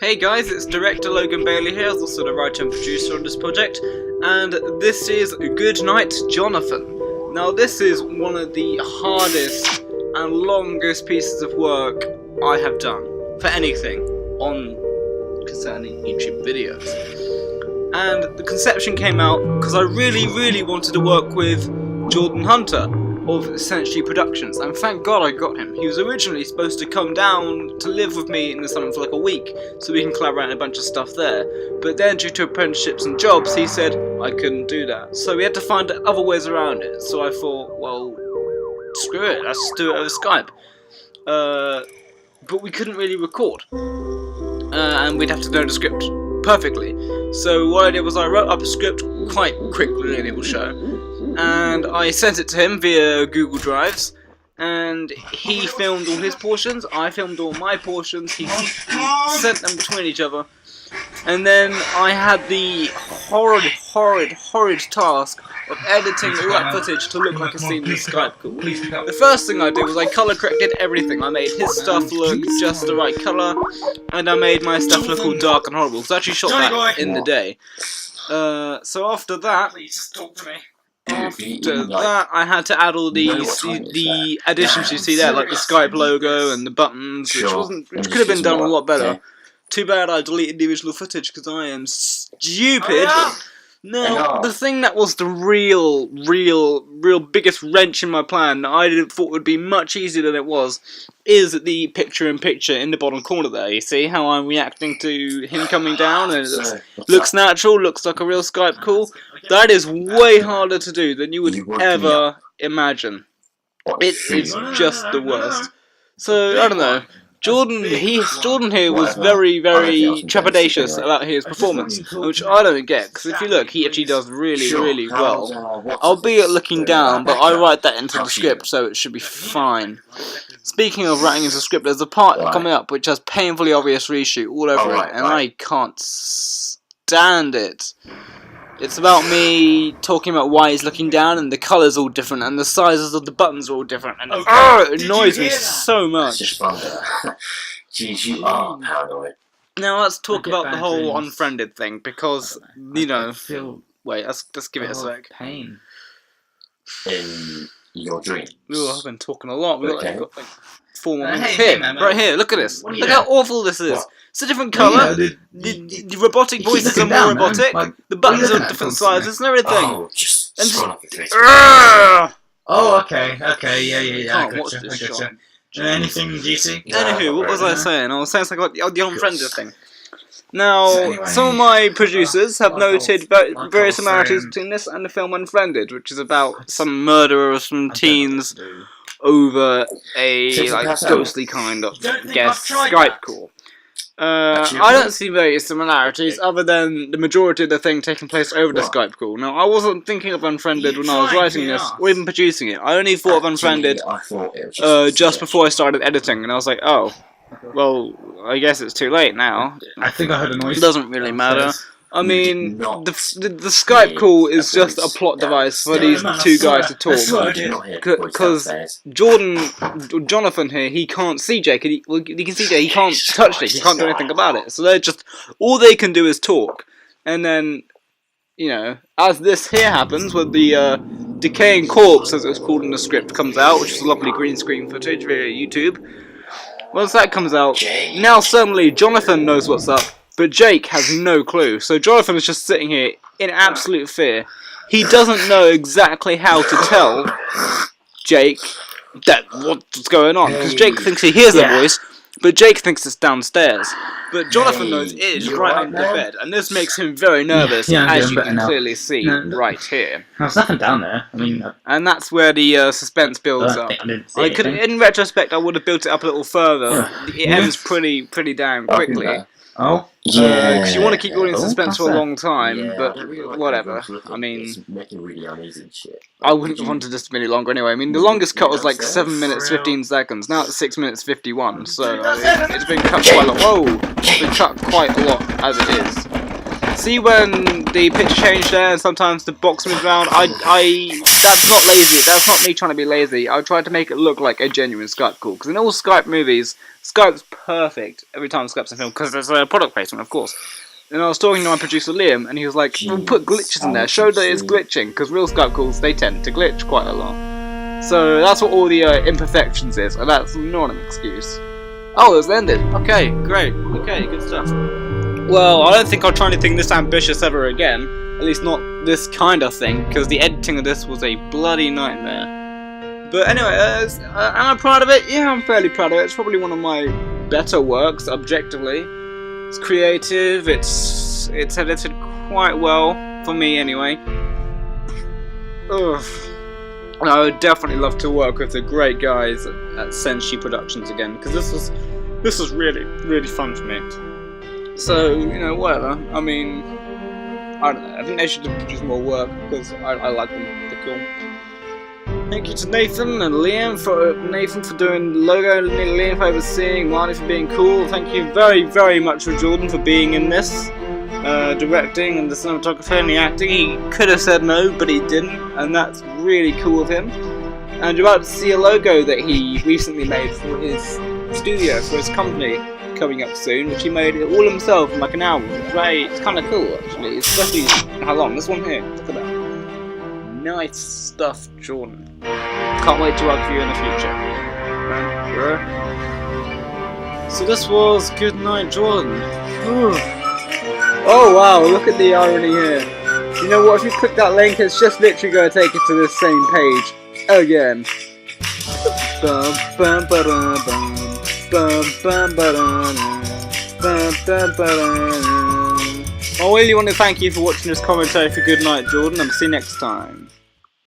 Hey guys, it's director Logan Bailey here, I'm also the writer and producer on this project, and this is Good Night, Jonathan. Now this is one of the hardest and longest pieces of work I have done for anything concerning YouTube videos. And the conception came out because I really wanted to work with Jordan Hunter of Essentially Productions, and thank God I got him. He was originally supposed to come down to live with me in the summer for like a week so we can collaborate on a bunch of stuff there, but then due to apprenticeships and jobs he said I couldn't do that, so we had to find other ways around it. So I thought, well, screw it, let's do it over Skype. But we couldn't really record, and we'd have to know the script perfectly. So what I did was I wrote up a script quite quickly, and it will show, and I sent it to him via Google Drives, and he filmed all his portions, I filmed all my portions, he sent them between each other, and then I had the horrid task of editing all that footage to look like a scene in the Skype call. The first thing I did was I colour corrected everything. I made his stuff look just the right colour, and I made my stuff look all dark and horrible. So I actually shot that in the day. So after that, I had to add all the additions you see there, like the Skype logo and the buttons, which could have been done a lot better. Too bad I deleted the original footage because I am stupid. Now, the thing that was the real biggest wrench in my plan that I thought would be much easier than it was, is the picture-in-picture in the bottom corner there. You see how I'm reacting to him coming down, and it looks natural, looks like a real Skype call. That is way harder to do than you would ever imagine. It is just the worst. So, I don't know. Jordan here was very trepidatious about his performance, which I don't get, because if you look, he actually does really well. Albeit looking down, but I write that into the script, so it should be fine. Speaking of writing into the script, there's a part coming up which has painfully obvious reshoot all over it, and I can't stand it. It's about me talking about why he's looking down, and the colours all different, and the sizes of the buttons are all different, and it annoys me so much. Jeez, you are paranoid. Now let's talk about the whole unfriended thing, because, you know... Wait, let's give it a sec. Pain. In your dream. Ooh, I've been talking a lot. We've got like 4 more minutes. Here, right here, look at this. Look how awful this is. It's a different colour, the robotic voices are more robotic, the buttons are different sizes and everything. Oh, just scroll up your face. Oh, okay, yeah, I gotcha. Anything juicy? Anywho, what was I saying? I was saying something about the unfriended thing. Now, some of my producers have noted various similarities between this and the film Unfriended, which is about some murderer of some teens over a ghostly kind of Skype call. I don't see various similarities other than the majority of the thing taking place over the Skype call. Now, I wasn't thinking of Unfriended when I was writing this, or even producing it. I only thought of Unfriended just before I started editing, and I was like, oh, well, I guess it's too late now. I think I heard a noise. It doesn't really matter. I mean, the Skype call is just a plot device for these two guys to talk. Because Jonathan here, he can't see Jake. He can see Jake, he can't touch Jake, he can't do anything about it. So they're just, all they can do is talk. And then, you know, as this here happens, with the decaying corpse, as it was called in the script, comes out, which is lovely green screen footage via YouTube. Once that comes out, now suddenly Jonathan knows what's up, but Jake has no clue. So Jonathan is just sitting here in absolute fear. He doesn't know exactly how to tell Jake what's going on, because Jake thinks he hears the voice, but Jake thinks it's downstairs. But Jonathan knows it is right under the bed, and this makes him very nervous, as you can clearly see right here. There's nothing down there. I mean, and that's where the suspense builds up. In retrospect, I would have built it up a little further. It ends pretty damn quickly. Oh? Yeah. Because you want to keep your audience in suspense for a long time, but whatever. I mean, I wouldn't have wanted this to be any longer anyway. I mean, the longest cut was like 7 minutes 15 seconds. Now it's 6 minutes 51. So it's been cut quite a lot. Whoa! It's been cut quite a lot as it is. See when the picture changed there and sometimes the box moves around? That's not lazy. That's not me trying to be lazy. I tried to make it look like a genuine Skype call. Because in all Skype movies, Skype's perfect every time Skype's a film. Because there's a product placement, of course. And I was talking to my producer Liam, and he was like, we'll put glitches in there. Show that it's glitching. Because real Skype calls, they tend to glitch quite a lot. So that's what all the imperfections is. And that's not an excuse. Oh, it's ended. Okay, great. Okay, good stuff. Well, I don't think I'll try anything this ambitious ever again. At least not this kind of thing, because the editing of this was a bloody nightmare. But anyway, am I proud of it? Yeah, I'm fairly proud of it. It's probably one of my better works, objectively. It's creative, it's edited quite well, for me anyway. Ugh. I would definitely love to work with the great guys at Senshi Productions again, because this was really, really fun for me. So, you know, whatever. I mean, I don't know. I think they should produce more work because I like them. They're cool. Thank you to Nathan and Liam for doing the logo, Liam for overseeing, Marty for being cool. Thank you very, very much for Jordan for being in this, directing and the cinematography and the acting. He could have said no, but he didn't, and that's really cool of him. And you're about to see a logo that he recently made for his studio, for his company, coming up soon, which he made all himself in like an hour. It's kind of cool actually, especially how long. This one here, look at that. Nice stuff, Jordan. Can't wait to work for you in the future. So this was Good Night, Jordan. Oh wow, look at the irony here. You know what, if you click that link, it's just literally going to take you to the same page again. I really want to thank you for watching this commentary for Good Night, Jordan, and see you next time.